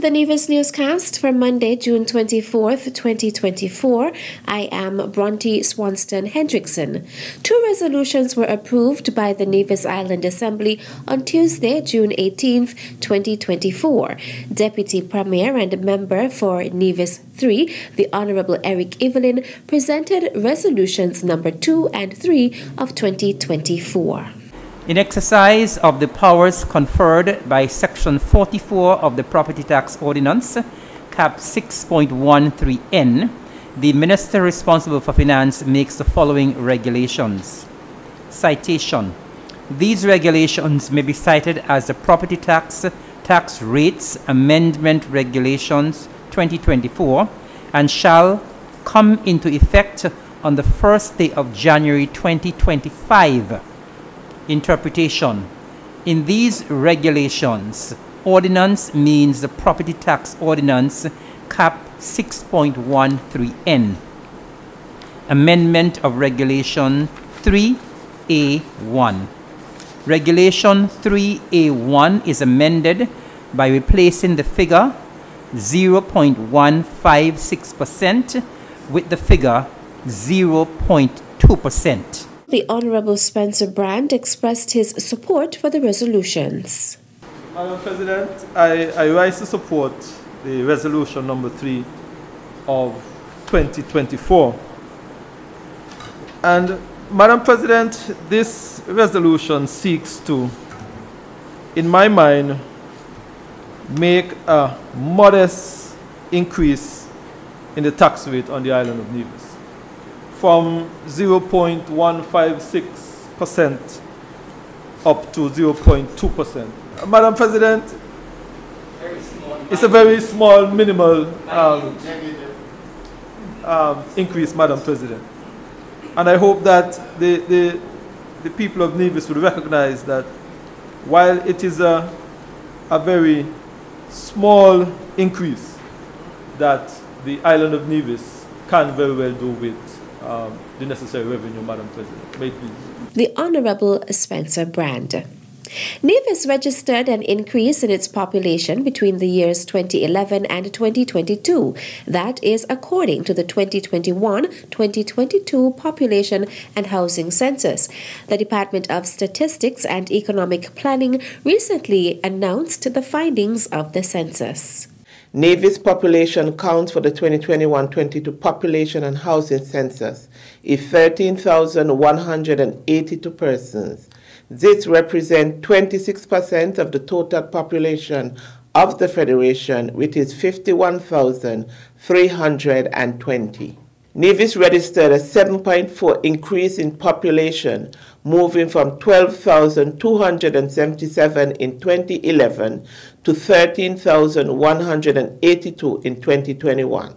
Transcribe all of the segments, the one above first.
the Nevis newscast for Monday, June 24th, 2024. I am Bronte Swanston Hendrickson. 2 resolutions were approved by the Nevis Island Assembly on Tuesday, June 18th, 2024. Deputy Premier and member for Nevis 3, the Honorable Eric Evelyn, presented resolutions number 2 and 3 of 2024. In exercise of the powers conferred by Section 44 of the Property Tax Ordinance, Cap 6.13N, the Minister responsible for Finance makes the following regulations. Citation. These regulations may be cited as the Property Tax Rates Amendment Regulations 2024 and shall come into effect on the first day of January 2025. Interpretation. In these regulations, ordinance means the Property Tax Ordinance Cap 6.13N. Amendment of Regulation 3A1. Regulation 3A1 is amended by replacing the figure 0.156% with the figure 0.2%. The Honorable Spencer Brand expressed his support for the resolutions. Madam President, I rise to support the resolution number 3 of 2024. And Madam President, this resolution seeks to, in my mind, make a modest increase in the tax rate on the island of Nevis, from 0.156% up to 0.2%. Madam President, it's a very small, minimal increase, Madam President. And I hope that the people of Nevis will recognize that while it is a very small increase, that the island of Nevis can very well do with the necessary revenue, Madam President. May it please. The Honorable Spencer Brand. Nevis registered an increase in its population between the years 2011 and 2022. That is according to the 2021-2022 Population and Housing Census. The Department of Statistics and Economic Planning recently announced the findings of the census. Nevis population count for the 2021-22 Population and Housing Census is 13,182 persons. This represents 26% of the total population of the Federation, which is 51,320. Nevis registered a 7.4 increase in population, moving from 12,277 in 2011 to 13,182 in 2021.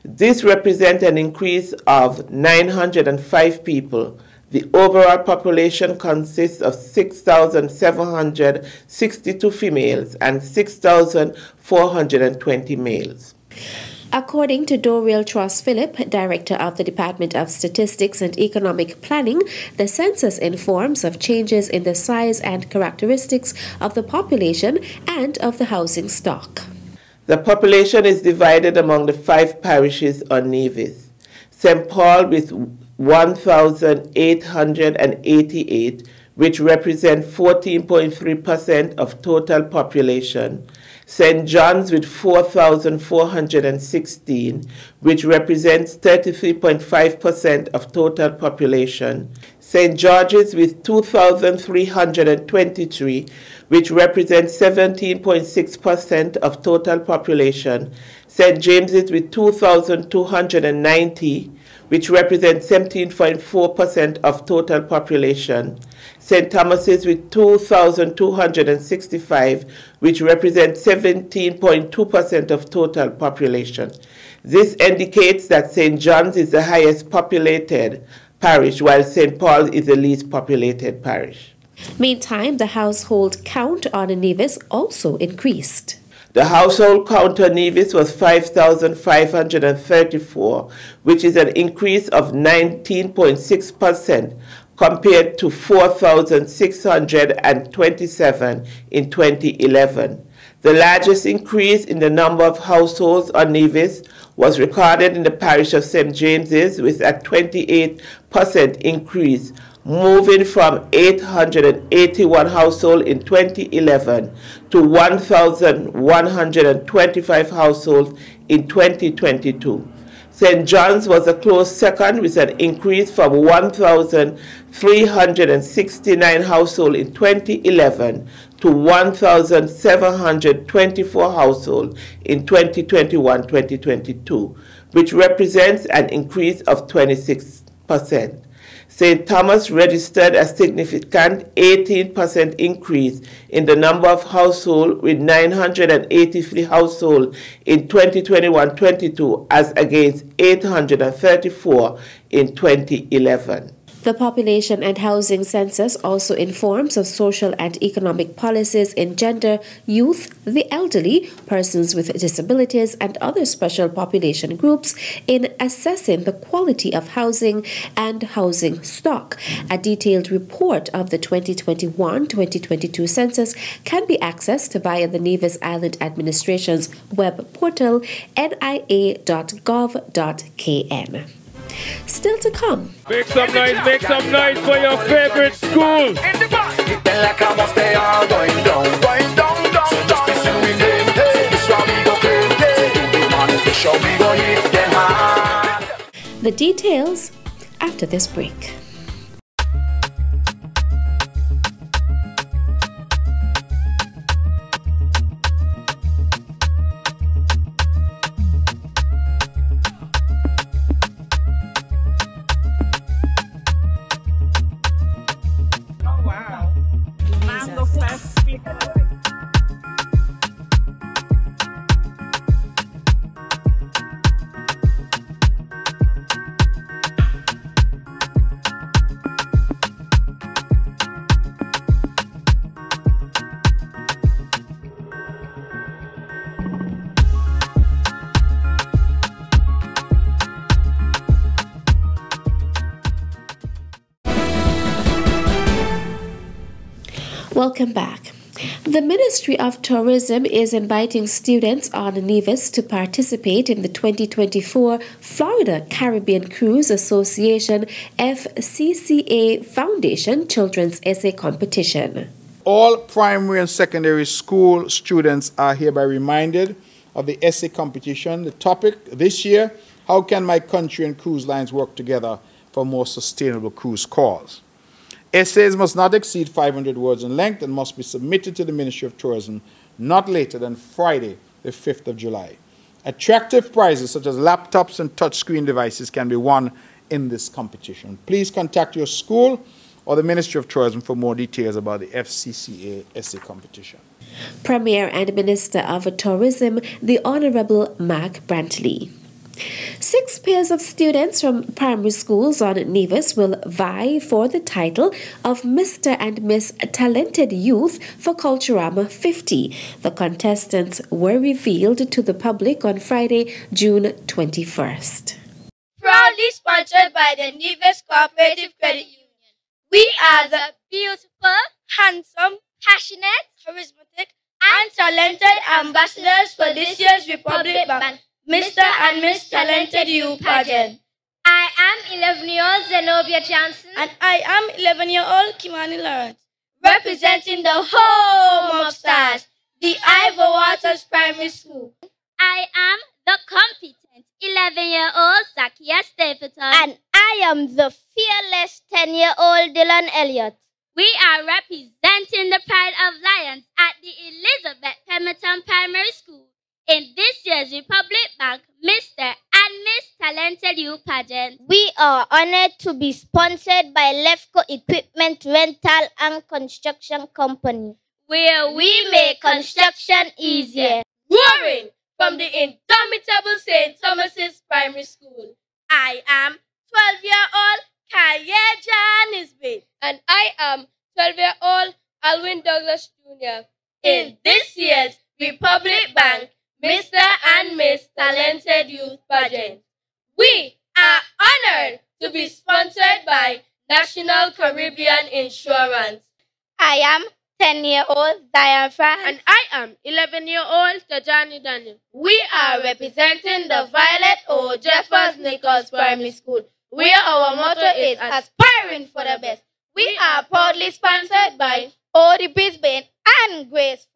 This represents an increase of 905 people. The overall population consists of 6,762 females and 6,420 males. According to Doriel Tross-Phillip, Director of the Department of Statistics and Economic Planning, the census informs of changes in the size and characteristics of the population and of the housing stock. The population is divided among the 5 parishes on Nevis. St. Paul with 1,888, which represent 14.3% of total population. St. John's with 4,416, which represents 33.5% of total population. St. George's with 2,323, which represents 17.6% of total population. St. James's with 2,290, which represents 17.4% of total population. St. Thomas's with 2,265, which represents 17.2% of total population. This indicates that St. John's is the highest populated parish, while St. Paul is the least populated parish. Meantime, the household count on Nevis also increased. The household count on Nevis was 5,534, which is an increase of 19.6% compared to 4,627 in 2011. The largest increase in the number of households on Nevis was recorded in the parish of St. James's with a 28% increase, moving from 881 households in 2011 to 1,125 households in 2022. St. John's was a close second with an increase from 1,369 households in 2011 to 1,724 households in 2021-2022, which represents an increase of 26%. St. Thomas registered a significant 18% increase in the number of households with 983 households in 2021-22 as against 834 in 2011. The Population and Housing Census also informs of social and economic policies in gender, youth, the elderly, persons with disabilities, and other special population groups in assessing the quality of housing and housing stock. A detailed report of the 2021-2022 census can be accessed via the Nevis Island Administration's web portal, nia.gov.kn. Still to come. Make some noise for your favorite school. The details after this break. Welcome back. The Ministry of Tourism is inviting students on Nevis to participate in the 2024 Florida Caribbean Cruise Association FCCA Foundation Children's Essay Competition. All primary and secondary school students are hereby reminded of the essay competition. The topic this year, how can my country and cruise lines work together for more sustainable cruise calls? Essays must not exceed 500 words in length and must be submitted to the Ministry of Tourism not later than Friday, the 5th of July. Attractive prizes such as laptops and touchscreen devices can be won in this competition. Please contact your school or the Ministry of Tourism for more details about the FCCA essay competition. Premier and Minister of Tourism, the Honorable Mark Brantley. 6 pairs of students from primary schools on Nevis will vie for the title of Mr. and Miss Talented Youth for Culturama 50. The contestants were revealed to the public on Friday, June 21st. Proudly sponsored by the Nevis Cooperative Credit Union. We are the beautiful, handsome, passionate, charismatic, and talented ambassadors for this year's Republic Bank Mr. and Miss Talented Youth pageant. I am 11-year-old Zenobia Johnson. And I am 11-year-old Kimani Lawrence. Representing the home of stars, the Ivor Waters Primary School. I am the competent 11-year-old Zakia Stapleton. And I am the fearless 10-year-old Dylan Elliott. We are representing the pride of Lions at the Elizabeth Pemberton Primary School in this year's Republic Bank Mr. and Miss Talented Youth pageant. We are honored to be sponsored by Lefco Equipment Rental and Construction Company, where we make construction easier. Roaring from the indomitable St. Thomas's Primary School. I am 12-year-old Kaya Janisbeth. And I am 12-year-old Alwyn Douglas Jr. In this year's Republic Bank Mr. and Miss Talented Youth pageant. We are honored to be sponsored by National Caribbean Insurance. I am 10-year-old Diane Frank. And I am 11-year-old Tajani Daniel. We are representing the Violet O. Jeffers Nichols Primary School, where our motto is aspiring for the best. We are proudly sponsored by Odi Brisbane and Grace.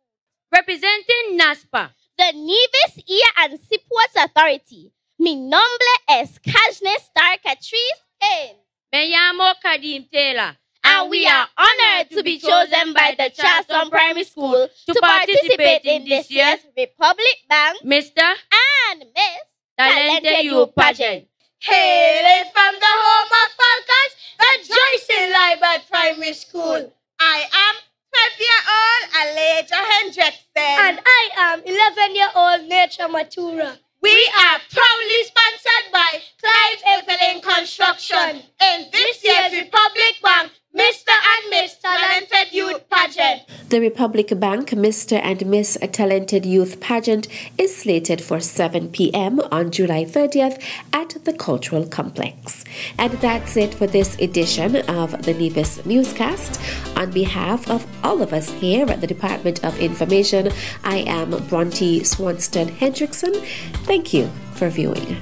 representing NASPA, The Nevis Ear and Seaports Authority. Mi nombre es Kajne Star Catrice Kane. Me llamo Kadim Taylor. And we are honored to be chosen by the Charleston Primary School to participate in this year's Republic Bank, Mr. and Miss Talented Youth Pageant. Hailing from the home of Falcons, the Joycey Library Primary School. I am 12-year-old Aleja Hendrickson. And I am 11-year-old Nature Matura. We are proudly sponsored by Clive Evelyn Construction in this year's Republic Bank Mr. and Miss Talented Youth Pageant. The Republic Bank Mr. and Miss Talented Youth Pageant is slated for 7 p.m. on July 30th at the Cultural Complex. And that's it for this edition of the Nevis Newscast. On behalf of all of us here at the Department of Information, I am Bronte Swanston Hendrickson. Thank you for viewing.